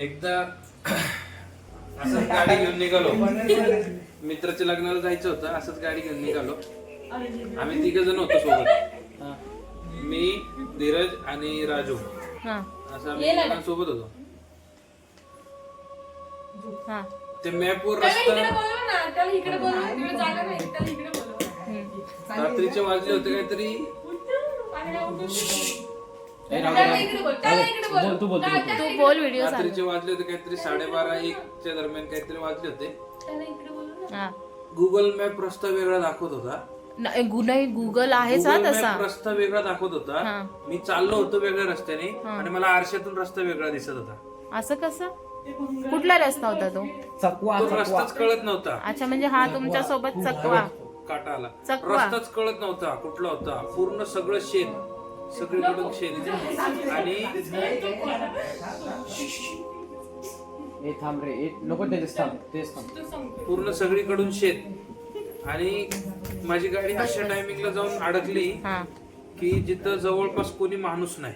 एकदा असंच गाडी घेऊन निघालो, मित्राच्या लग्नाला जायचं होतं, असंच गाडी घेऊन निघालो. आम्ही 3 जण होतो सोबत, मी, धीरज आणि राजू, असं आम्ही सोबत होतो. ते मॅपवर रस्ता रात्रीचे वाजले होते काहीतरी, तू बोल व्हिडिओ रात्रीचे वाजले होते काहीतरी 12:30-1च्या दरम्यान काहीतरी वाजले होते. गुगल मॅप रस्ता वेगळा दाखवत होता. नाही, गुगल आहेच हा तसा. रस्ता वेगळा दाखवत होता. मी चाललो होतो वेगळ्या रस्त्याने आणि मला आरशातून रस्ता वेगळा दिसत होता. असं कसं? कुठला रस्ता होता तो? तो रस्ताच कळत नव्हता. अच्छा, म्हणजे हा तुमच्या सोबत चकवा काटा आला. रस्ताच कळत नव्हता कुठला होता. पूर्ण सगळं शेत, सगळीकडून शेत. आणि पूर्ण सगळीकडून शेत. आणि माझी गाडी अशा टायमिंगला जाऊन अडकली की जिथं जवळपास कोणी माणूस नाही.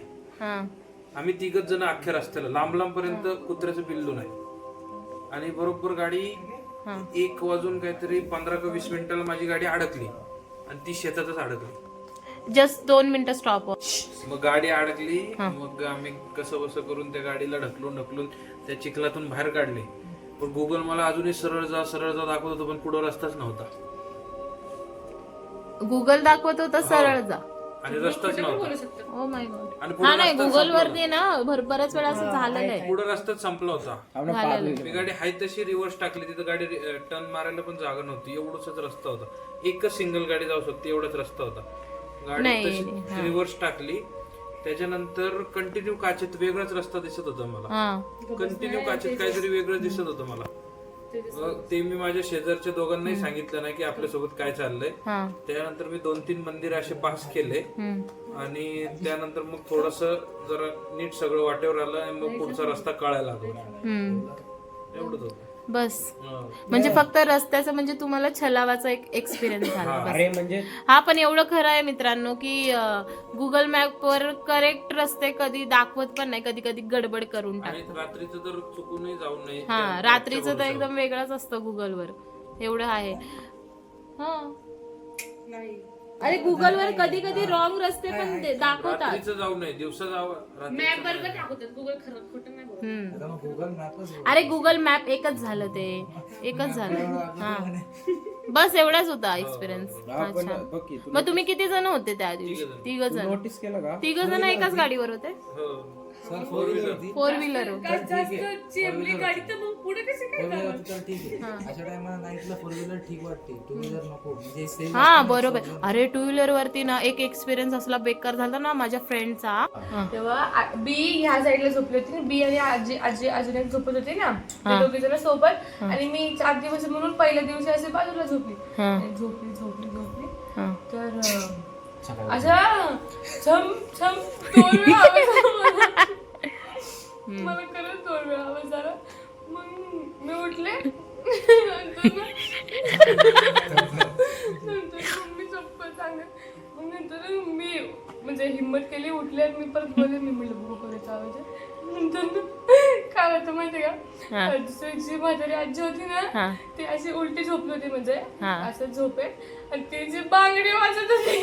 आम्ही 3 जण अख्ख्या रस्त्याला, लांब लांब पर्यंत कुत्र्याचं पिल्लू नाही. आणि बरोबर गाडी 1 वाजून काहीतरी 15 का 20 मिनिटाला माझी गाडी अडकली आणि ती शेतातच अडकली. जस्ट 2 मिनिटं स्टॉप. मग गाडी अडकली. मग आम्ही कसं बसं करून त्या गाडीला ढकलून त्या चिखलातून बाहेर काढले. पण गुगल मला अजूनही सरळ जा दाखवत होतं, पण पुढे रस्ताच नव्हता. गुगल दाखवत होता सरळ जा आणि रस्ताच नव्हता. Oh my God. हा नाही, गुगल वरती ना बऱ्याच वेळा असं झालेलं आहे. पुढे रस्ताच संपला होता. मी गाडी हाय तशी रिव्हर्स टाकली. तिथं गाडी टर्न मारायला पण जागा नव्हती. एवढाच रस्ता होता. एकच सिंगल गाडी जाऊ शकते एवढाच रस्ता होता. गाडी तशी रिव्हर्स टाकली. त्याच्यानंतर कंटिन्यू काचेत वेगळाच रस्ता दिसत होता मला. कंटिन्यू काचेत काहीतरी वेगळं दिसत होतं मला. ते मी माझ्या शेजारच्या दोघांनाही सांगितलं नाही की आपल्यासोबत काय चाललंय. त्यानंतर मी 2-3 मंदिर असे पास केले आणि त्यानंतर मग थोडस जरा नीट सगळं वाटेवर आलं आणि मग पुढचा रस्ता कळायला लागला. एवढंच होतं बस. म्हणजे फक्त रस्त्याचं म्हणजे तुम्हाला छलावाचा एक एक्सपिरियन्स झाला. म्हणजे हा पण एवढं खरं आहे मित्रांनो की गुगल मॅप वर करेक्ट रस्ते कधी दाखवत पण नाही, कधी कधी गडबड करून टाकतात. रात्रीचं तर चुकूनही जाऊ नये. हा, रात्रीचं तर एकदम वेगळंच असतं गुगल वर. एवढं आहे. अरे गुगल वर कधी कधी रॉंग रस्ते पण दाखवतात. रात्रीचं जाऊ नये, दिवसा जावं. मॅप बरोबर दाखवतात. गुगल खरं खोटं नाही बोलत. अरे गुगल मॅप एकच झालं, ते एकच झालं. हा, बस एवढाच होता एक्सपिरियन्स. अच्छा, मग तुम्ही किती जण होते त्या दिवशी? 3 जण. नोटीस केलं का? 3 जण एकाच गाडीवर होते? 4 व्हीलर गाडी तर मग पुढे कसे काय अशा टायमाला नाईटला 4 व्हीलर ठीक वाटते, 2 व्हीलर नको. म्हणजे हा बरोबर. अरे 2 व्हीलर वरती ना एक एक्सपिरियन्स असला बेकार झाला ना माझ्या फ्रेंडचा. तेव्हा बी ह्या साईडला झोपली होती. बी आणि आजी अजून एक झोपत होते ना, ते दोघे जण सोबत. आणि मी 4 दिवस म्हणून पहिल्या दिवशी असे बाजूला झोपली. तर अशा छम छम 2 वेळा आवाज मला खरंच 2 वेळा आवाज आला. मग मी उठले. मी चप्पल सांगत. मग नंतर मी म्हणजे हिंमत केली, उठले. मी परत बोलले, मी म्हणलं बघू करायचा आवाज. नंतर काय होतं माहितीये का, जी म्हातारी आजी होती ना ती अशी उलटी झोपली होती, म्हणजे असं झोपे. आणि ती जी बांगडी वाजत होती.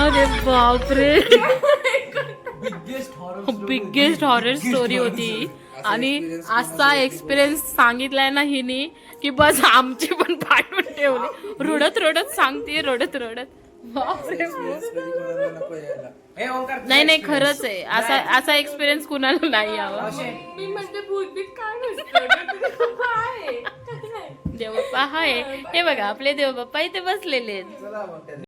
अरे बापरे, बिगेस्ट हॉरर स्टोरी होती. आणि असा एक्सपिरियन्स सांगितलाय ना हिने की बस आमची पण पाठवून ठेवली. रडत सांगते, रडत. बापरे. नाही खरंच आहे, असा एक्सपिरियन्स कुणाला नाही यावा. मी म्हणते भूतबीत काय नसतं, देवबाप्पा आहे. हे बघा आपले देवबाप्पा इथे बसलेले आहेत.